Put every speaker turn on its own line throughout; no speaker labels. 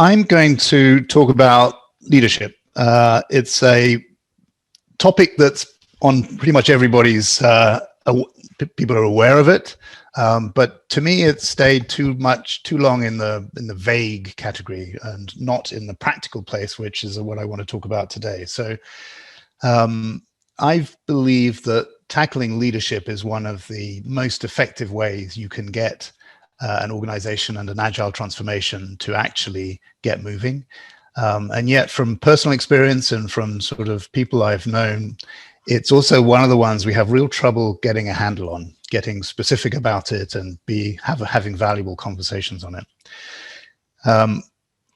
I'm going to talk about leadership. It's a topic that's on pretty much everybody's, people are aware of it. But to me, it stayed too long in the vague category and not in the practical place, which is what I want to talk about today. So I believe that tackling leadership is one of the most effective ways you can get an organization and an agile transformation to actually get moving. And yet from personal experience and from sort of people I've known, it's also one of the ones we have real trouble getting a handle on, getting specific about it and having valuable conversations on it.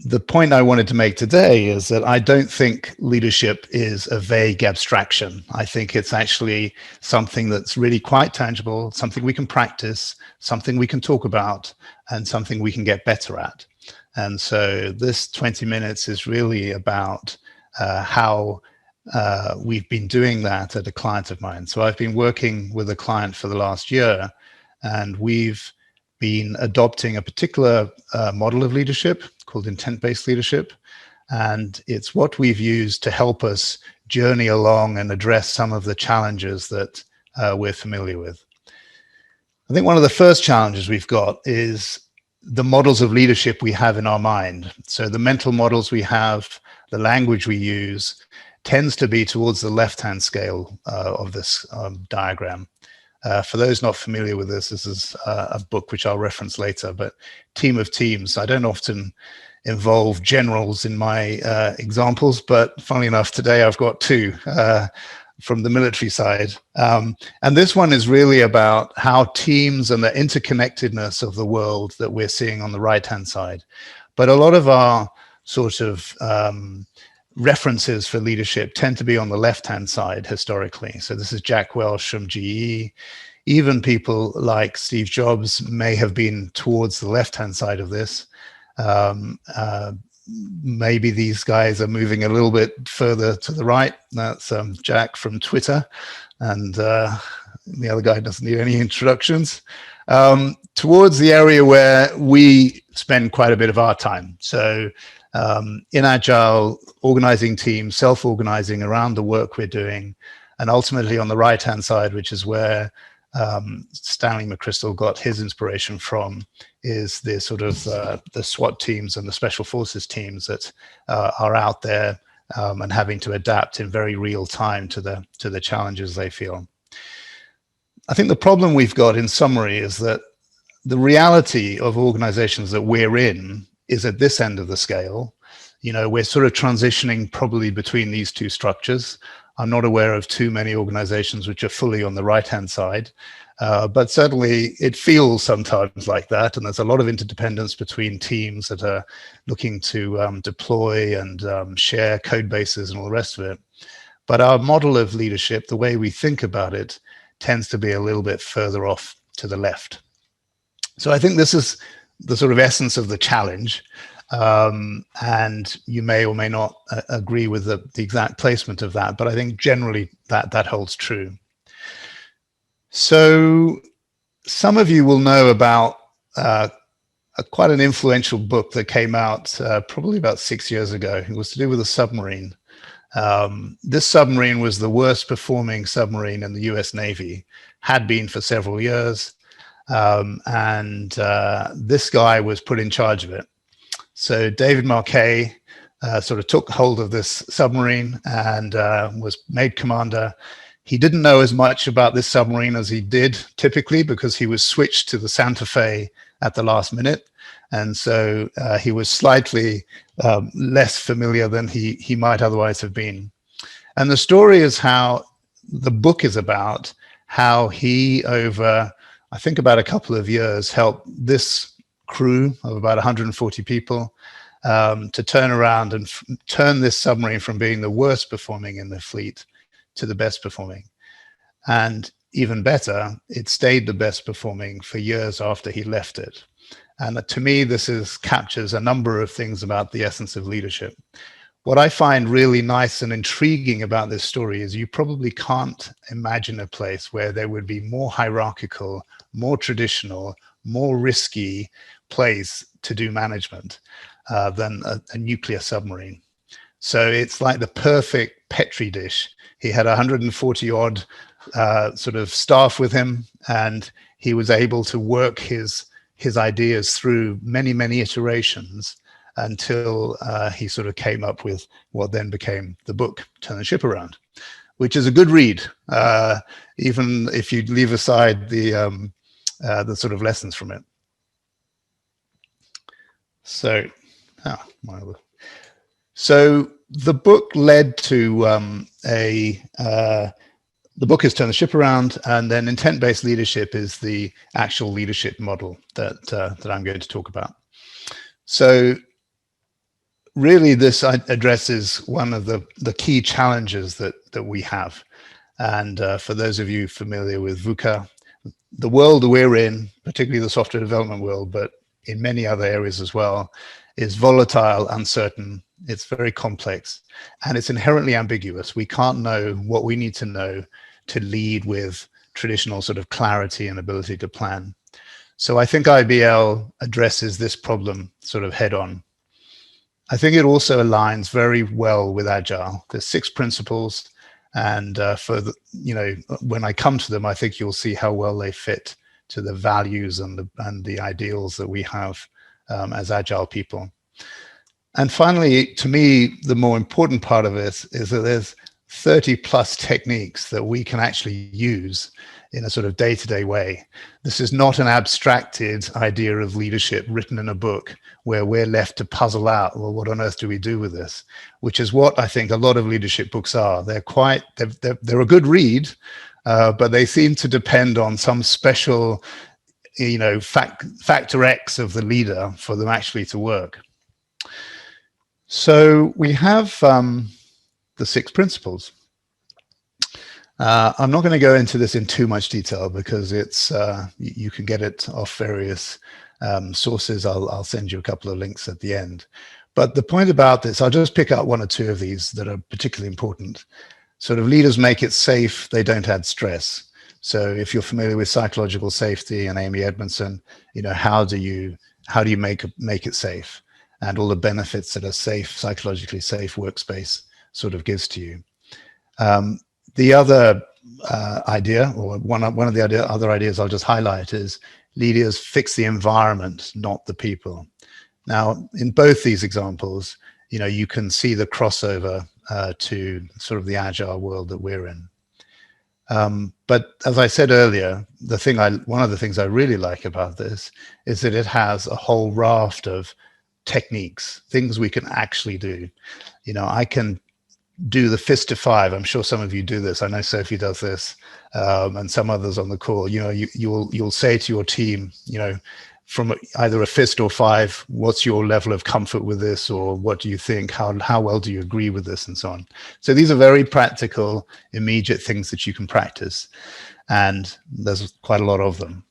The point I wanted to make today is that I don't think leadership is a vague abstraction. I think it's actually something that's really quite tangible, something we can practice, something we can talk about, and something we can get better at. And so this 20 minutes is really about how we've been doing that at a client of mine. So I've been working with a client for the last year, and we've been adopting a particular model of leadership called intent-based leadership. And it's what we've used to help us journey along and address some of the challenges that we're familiar with. I think one of the first challenges we've got is the models of leadership we have in our mind. So the mental models we have, the language we use, tends to be towards the left-hand scale of this diagram. For those not familiar with this is a book which I'll reference later, but Team of Teams. I don't often involve generals in my examples, but funnily enough, today I've got two from the military side. And this one is really about how teams and the interconnectedness of the world that we're seeing on the right-hand side. But a lot of our sort of references for leadership tend to be on the left-hand side historically. So this is Jack Welch from GE. Even people like Steve Jobs may have been towards the left-hand side of this. Maybe these guys are moving a little bit further to the right. That's Jack from Twitter. And the other guy doesn't need any introductions. Towards the area where we spend quite a bit of our time. So in Agile, organizing teams, self-organizing around the work we're doing, and ultimately on the right-hand side, which is where Stanley McChrystal got his inspiration from, is the sort of the SWAT teams and the special forces teams that are out there and having to adapt in very real time to the challenges they feel. I think the problem we've got, in summary, is that the reality of organizations that we're in is at this end of the scale. You know, we're sort of transitioning probably between these two structures. I'm not aware of too many organizations which are fully on the right-hand side, but certainly it feels sometimes like that. And there's a lot of interdependence between teams that are looking to deploy and share code bases and all the rest of it. But our model of leadership, the way we think about it, tends to be a little bit further off to the left. So I think this is the sort of essence of the challenge. And you may or may not agree with the exact placement of that, but I think generally that holds true. So some of you will know about quite an influential book that came out probably about 6 years ago. It was to do with a submarine. This submarine was the worst performing submarine in the US Navy, had been for several years. And this guy was put in charge of it. So David Marquet sort of took hold of this submarine and was made commander. He didn't know as much about this submarine as he did typically, because he was switched to the Santa Fe at the last minute. And so he was slightly less familiar than he might otherwise have been. And the story is how the book is about how he, over I think about a couple of years, helped this crew of about 140 people to turn around and turn this submarine from being the worst performing in the fleet to the best performing. And even better, it stayed the best performing for years after he left it. And to me, this captures a number of things about the essence of leadership. What I find really nice and intriguing about this story is you probably can't imagine a place where there would be more hierarchical, more traditional, more risky place to do management. than a nuclear submarine. So it's like the perfect Petri dish. He had 140 odd sort of staff with him, and he was able to work his ideas through many iterations until he sort of came up with what then became the book, Turn the Ship Around, which is a good read, even if you leave aside the sort of lessons from it. So, so the book led to the book is Turn the Ship Around, and then intent-based leadership is the actual leadership model that I'm going to talk about. So really this addresses one of the key challenges that we have. And for those of you familiar with VUCA, the world we're in, particularly the software development world, but in many other areas as well, is volatile, uncertain, it's very complex, and it's inherently ambiguous. We can't know what we need to know to lead with traditional sort of clarity and ability to plan. So I think IBL addresses this problem sort of head on. I think it also aligns very well with Agile. There's 6 principles, and for the, when I come to them, I think you'll see how well they fit to the values and the ideals that we have as Agile people. And finally, to me, the more important part of it is that there's 30 plus techniques that we can actually use in a sort of day-to-day way. This is not an abstracted idea of leadership written in a book where we're left to puzzle out, well, what on earth do we do with this? Which is what I think a lot of leadership books are. They're a good read, but they seem to depend on some special, factor X of the leader for them actually to work. So we have the 6 principles. I'm not going to go into this in too much detail because it's you can get it off various sources. I'll send you a couple of links at the end. But the point about this, I'll just pick out 1 or 2 of these that are particularly important. Sort of leaders make it safe, they don't add stress. So if you're familiar with psychological safety and Amy Edmondson, how do you make it safe, and all the benefits that a safe, psychologically safe workspace sort of gives to you. The other idea, or one of the other ideas I'll just highlight, is leaders fix the environment, not the people. Now, in both these examples, you can see the crossover to sort of the Agile world that we're in. But as I said earlier, one of the things I really like about this is that it has a whole raft of techniques, things we can actually do. I can do the fist to 5. I'm sure some of you do this. I know Sophie does this, and some others on the call. You'll say to your team, from either a fist or 5, what's your level of comfort with this, or what do you think? How well do you agree with this, and so on. So these are very practical, immediate things that you can practice, and there's quite a lot of them.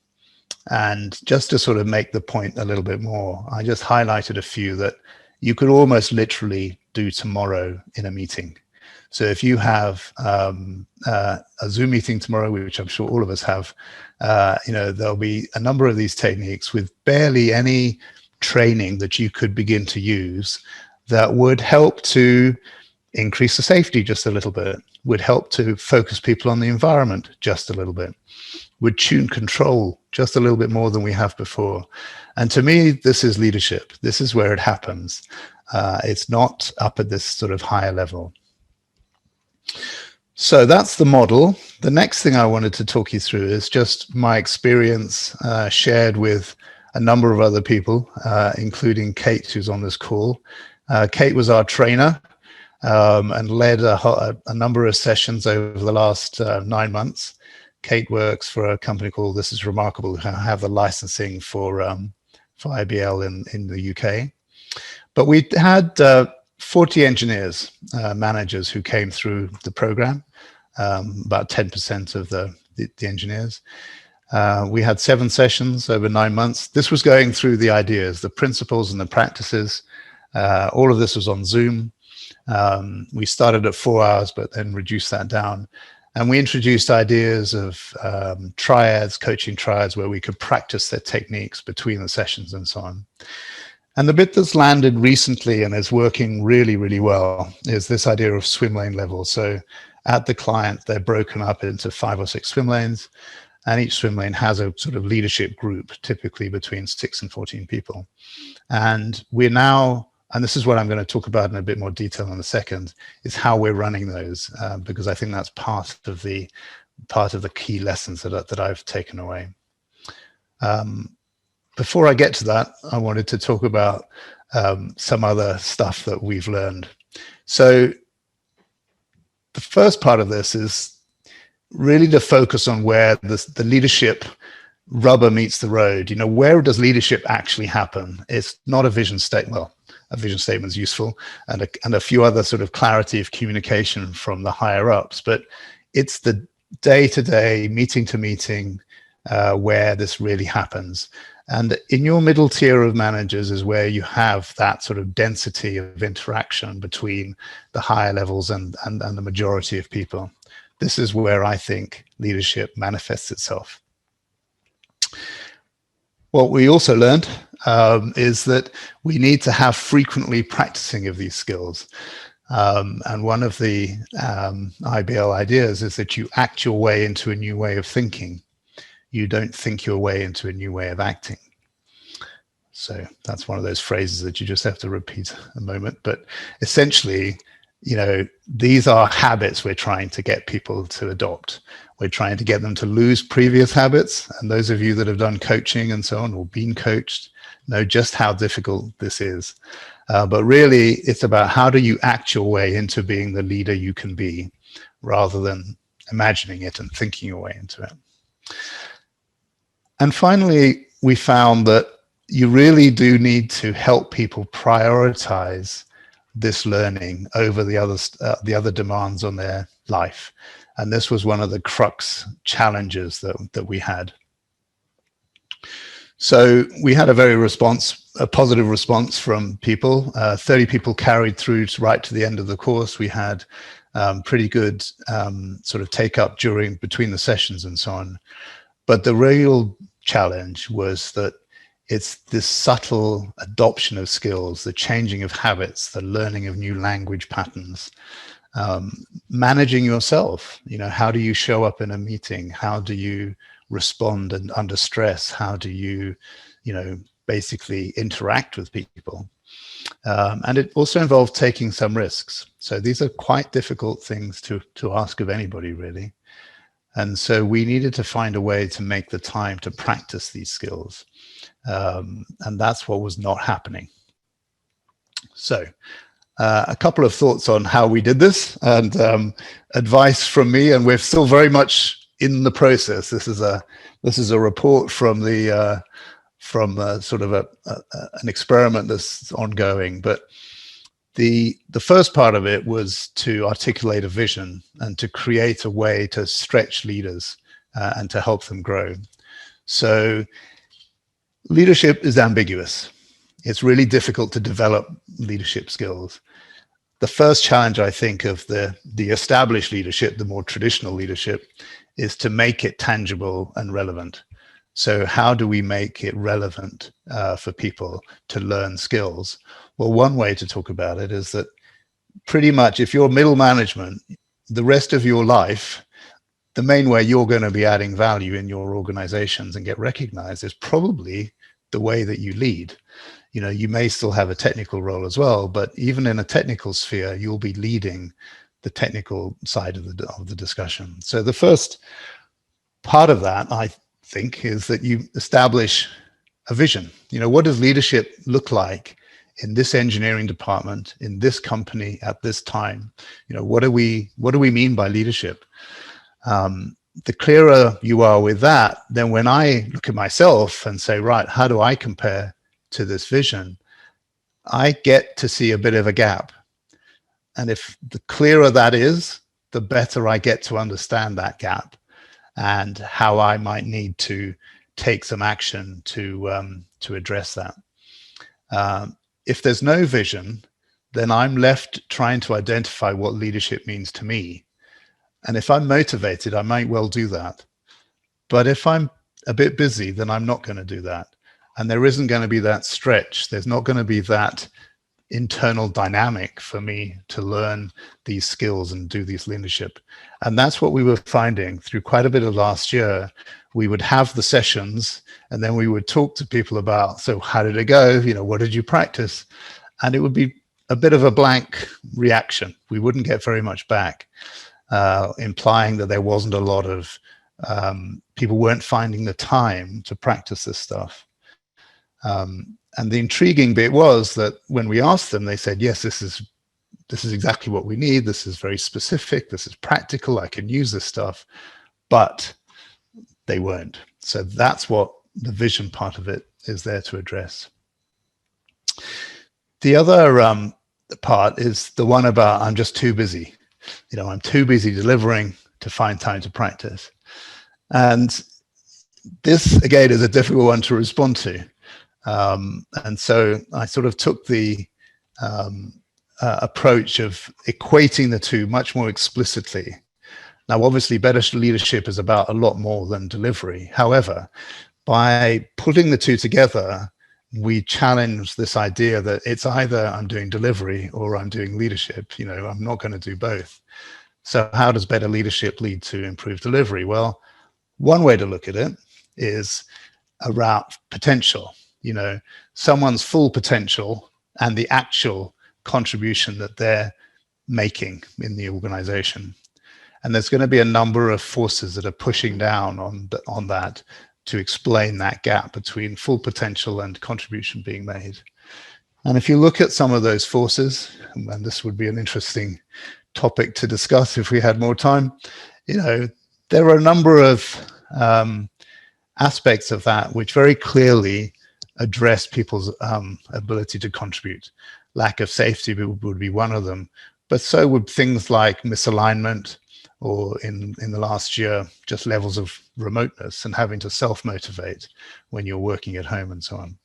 And just to sort of make the point a little bit more, I just highlighted a few that you could almost literally do tomorrow in a meeting. So if you have a Zoom meeting tomorrow, which I'm sure all of us have, there'll be a number of these techniques with barely any training that you could begin to use that would help to increase the safety just a little bit, would help to focus people on the environment just a little bit, would tune control just a little bit more than we have before. And to me, this is leadership. This is where it happens. It's not up at this sort of higher level. So that's the model. The next thing I wanted to talk you through is just my experience shared with a number of other people, including Kate, who's on this call. Kate was our trainer and led a number of sessions over the last 9 months. Kate works for a company called This Is Remarkable, who have the licensing for IBL in the UK. But we had 40 engineers, managers who came through the program, about 10% of the engineers. We had 7 sessions over 9 months. This was going through the ideas, the principles and the practices. All of this was on Zoom. We started at 4 hours, but then reduced that down. And we introduced ideas of triads, coaching triads, where we could practice their techniques between the sessions and so on. And the bit that's landed recently and is working really, really well is this idea of swim lane level. So at the client, they're broken up into 5 or 6 swim lanes, and each swim lane has a sort of leadership group, typically between 6 and 14 people. And we're now, and this is what I'm going to talk about in a bit more detail in a second, is how we're running those, because I think that's part of the key lessons that I've taken away. Before I get to that, I wanted to talk about some other stuff that we've learned. So the first part of this is really to focus on where the leadership rubber meets the road. You know, where does leadership actually happen? It's not a vision statement. Well, a vision statement is useful, and a few other sort of clarity of communication from the higher ups, but it's the day-to-day, meeting-to-meeting, where this really happens. And in your middle tier of managers is where you have that sort of density of interaction between the higher levels and the majority of people. This is where I think leadership manifests itself. What we also learned is that we need to have frequently practicing of these skills. And one of the IBL ideas is that you act your way into a new way of thinking. You don't think your way into a new way of acting. So that's one of those phrases that you just have to repeat a moment. But essentially, you know, these are habits we're trying to get people to adopt. We're trying to get them to lose previous habits. And those of you that have done coaching and so on or been coached know just how difficult this is. But really, it's about how do you act your way into being the leader you can be, rather than imagining it and thinking your way into it. And finally, we found that you really do need to help people prioritize this learning over the other demands on their life. And this was one of the crux challenges that we had. So we had a positive response from people. 30 people carried through right to the end of the course. We had pretty good sort of take up between the sessions and so on. But the real challenge was that it's this subtle adoption of skills, the changing of habits, the learning of new language patterns, managing yourself. You know, how do you show up in a meeting? How do you respond under stress? How do you, you know, basically interact with people? And it also involved taking some risks. So these are quite difficult things to ask of anybody, really. And so we needed to find a way to make the time to practice these skills. And that's what was not happening. So a couple of thoughts on how we did this, and advice from me, and we're still very much in the process. This is a report from the sort of an experiment that's ongoing, but the first part of it was to articulate a vision and to create a way to stretch leaders and to help them grow. So leadership is ambiguous. It's really difficult to develop leadership skills. The first challenge, I think, of the established leadership, the more traditional leadership, is to make it tangible and relevant. So how do we make it relevant for people to learn skills? Well, one way to talk about it is that pretty much if you're middle management, the rest of your life, the main way you're going to be adding value in your organizations and get recognized is probably the way that you lead. You know, you may still have a technical role as well, but even in a technical sphere, you'll be leading the technical side of the discussion. So the first part of that, I think, is that you establish a vision. You know, what does leadership look like in this engineering department, in this company, at this time? You know, what do we mean by leadership? The clearer you are with that, then when I look at myself and say, right, how do I compare to this vision? I get to see a bit of a gap. And if the clearer that is, the better I get to understand that gap and how I might need to take some action to address that. If there's no vision, then I'm left trying to identify what leadership means to me. And if I'm motivated, I might well do that. But if I'm a bit busy, then I'm not going to do that. and there isn't going to be that stretch. There's not going to be that internal dynamic for me to learn these skills and do these leadership. And that's what we were finding through quite a bit of last year. We would have the sessions, and then we would talk to people about, so how did it go? What did you practice? And it would be a bit of a blank reaction. We wouldn't get very much back, implying that there wasn't a lot of people weren't finding the time to practice this stuff. And the intriguing bit was that when we asked them, they said, yes, this is exactly what we need. This is very specific. This is practical. I can use this stuff, but they weren't. So that's what the vision part of it is there to address. The other part is the one about I'm just too busy. I'm too busy delivering to find time to practice. And this, again, is a difficult one to respond to. And so I sort of took the approach of equating the two much more explicitly. Now, obviously, better leadership is about a lot more than delivery. However, by putting the two together, we challenge this idea that it's either I'm doing delivery or I'm doing leadership. I'm not going to do both. So how does better leadership lead to improved delivery? Well, one way to look at it is around potential. Someone's full potential and the actual contribution that they're making in the organization. And there's going to be a number of forces that are pushing down on that to explain that gap between full potential and contribution being made. And if you look at some of those forces, and this would be an interesting topic to discuss if we had more time, there are a number of aspects of that which very clearly address people's ability to contribute. Lack of safety would be one of them, but so would things like misalignment, or in the last year, just levels of remoteness and having to self-motivate when you're working at home and so on.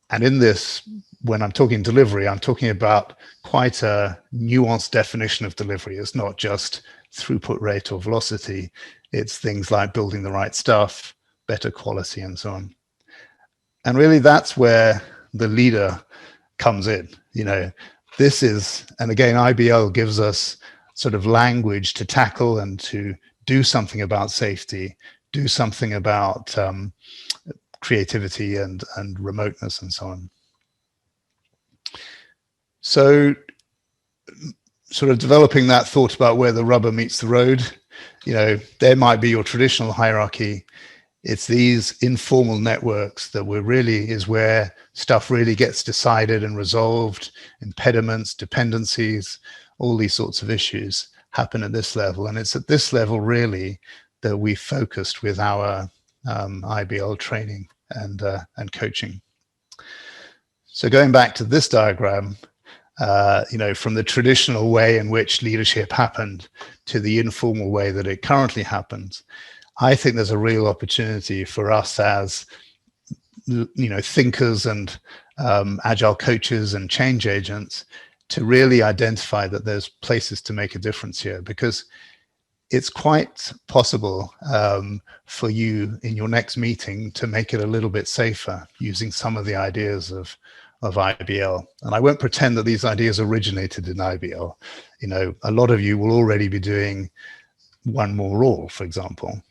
And in this, when I'm talking delivery, I'm talking about quite a nuanced definition of delivery. It's not just throughput rate or velocity. It's things like building the right stuff, better quality, and so on. And really, that's where the leader comes in. This is, and again, IBL gives us sort of language to tackle and to do something about safety, do something about creativity and remoteness and so on. So sort of developing that thought about where the rubber meets the road, there might be your traditional hierarchy. It's these informal networks that is where stuff really gets decided and resolved. Impediments, dependencies, all these sorts of issues happen at this level. And it's at this level really that we focused with our IBL training and coaching. So going back to this diagram, from the traditional way in which leadership happened to the informal way that it currently happens, I think there's a real opportunity for us as thinkers and agile coaches and change agents to really identify that there's places to make a difference here, because it's quite possible for you in your next meeting to make it a little bit safer using some of the ideas of IBL. And I won't pretend that these ideas originated in IBL. A lot of you will already be doing one more rule, for example,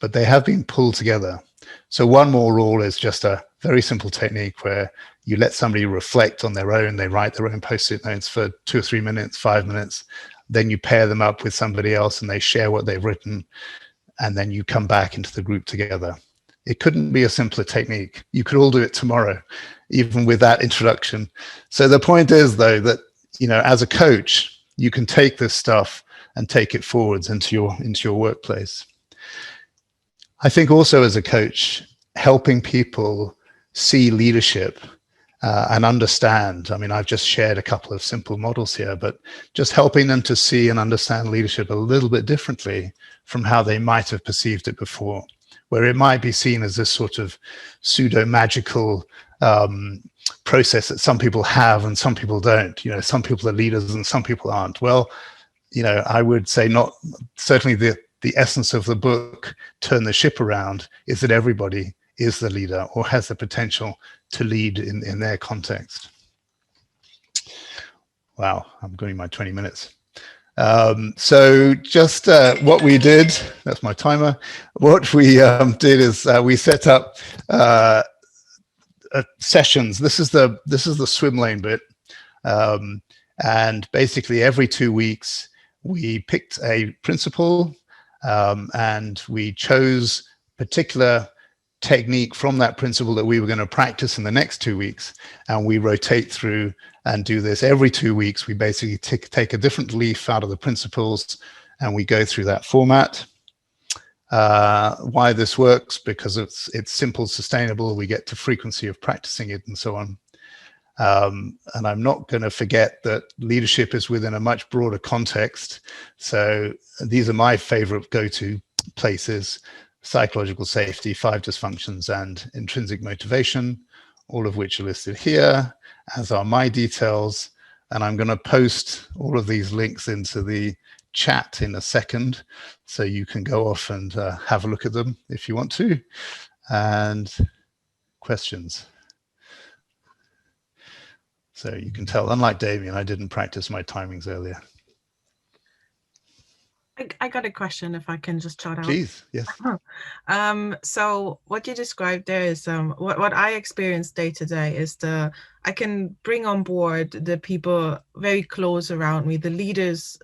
but they have been pulled together. So one more rule is just a very simple technique where you let somebody reflect on their own. They write their own post-it notes for 2 or 3 minutes, 5 minutes. Then you pair them up with somebody else and they share what they've written. And then you come back into the group together. It couldn't be a simpler technique. You could all do it tomorrow, even with that introduction. So the point is, though, that, as a coach, you can take this stuff and take it forwards into your workplace. I think also as a coach, helping people see leadership and understand. I mean, I've just shared a couple of simple models here, but just helping them to see and understand leadership a little bit differently from how they might have perceived it before, where it might be seen as this sort of pseudo-magical process that some people have and some people don't. Some people are leaders and some people aren't. Well, I would say certainly the essence of the book, Turn the Ship Around, is that everybody is the leader or has the potential to lead in their context. Wow, I'm going my 20 minutes. So just what we did, that's my timer. What we did is we set up sessions. This is the swim lane bit. And basically every 2 weeks, we picked a principle and we chose particular technique from that principle that we were going to practice in the next 2 weeks. And we rotate through and do this every 2 weeks. We basically take a different leaf out of the principles and we go through that format. Why this works, because it's simple, sustainable, we get to frequency of practicing it and so on. And I'm not going to forget that leadership is within a much broader context. So these are my favorite go-to places: psychological safety, 5 dysfunctions, and intrinsic motivation, all of which are listed here, as are my details. And I'm going to post all of these links into the chat in a second, so you can go off and have a look at them if you want to. And questions? So you can tell, unlike Damien, I didn't practice my timings earlier.
I got a question, if I can just shout out.
Please, yes.
So what you described there is what I experience day to day is I can bring on board the people very close around me, the leaders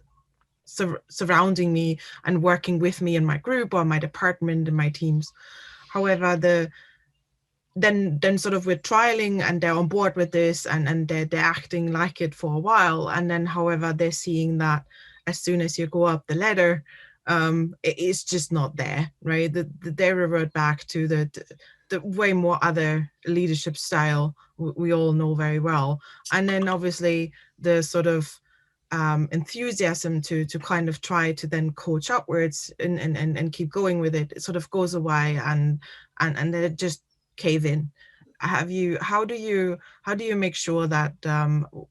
surrounding me and working with me in my group or my department and my teams. However, then sort of we're trialing and they're on board with this and they're acting like it for a while, and then however they're seeing that as soon as you go up the ladder, it's just not there, right? They revert back to the way more other leadership style we all know very well. And then obviously the sort of enthusiasm to kind of try to then coach upwards and keep going with it sort of goes away, and then it just cave in. How do you make sure that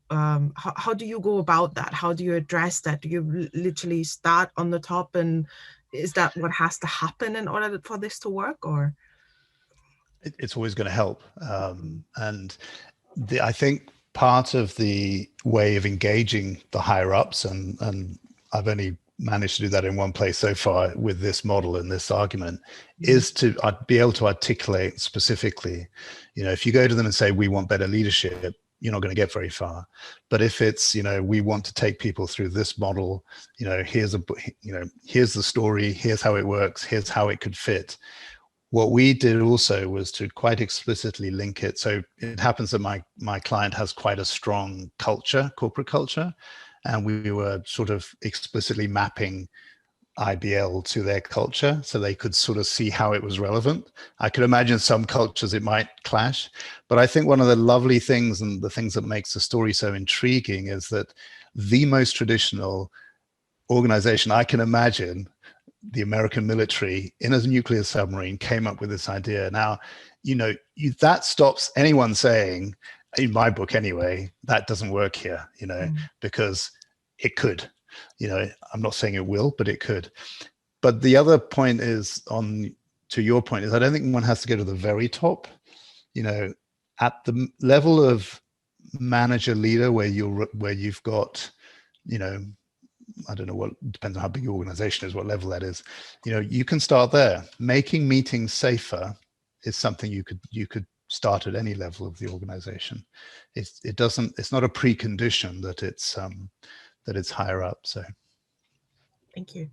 how do you go about that? How do you address that? Do you literally start on the top, and is that what has to happen in order for this to work? Or
it's always going to help, and I think part of the way of engaging the higher ups, and I've only managed to do that in one place so far with this model and this argument, is to be able to articulate specifically. If you go to them and say, we want better leadership, you're not going to get very far. But if it's, we want to take people through this model, here's the story, here's how it works, here's how it could fit. What we did also was to quite explicitly link it. So it happens that my client has quite a strong culture, corporate culture, and we were sort of explicitly mapping IBL to their culture so they could sort of see how it was relevant. I could imagine some cultures it might clash, but I think one of the lovely things and the things that makes the story so intriguing is that the most traditional organization I can imagine, the American military in a nuclear submarine, came up with this idea. Now, that stops anyone saying, in my book anyway, that doesn't work here, because it could. I'm not saying it will, but it could. But the other point is, to your point, is I don't think one has to go to the very top. At the level of manager leader, where you've got, I don't know what, depends on how big your organization is, what level that is. You can start there. Making meetings safer is something you could start at any level of the organization. It's not a precondition that it's higher up. So
thank you.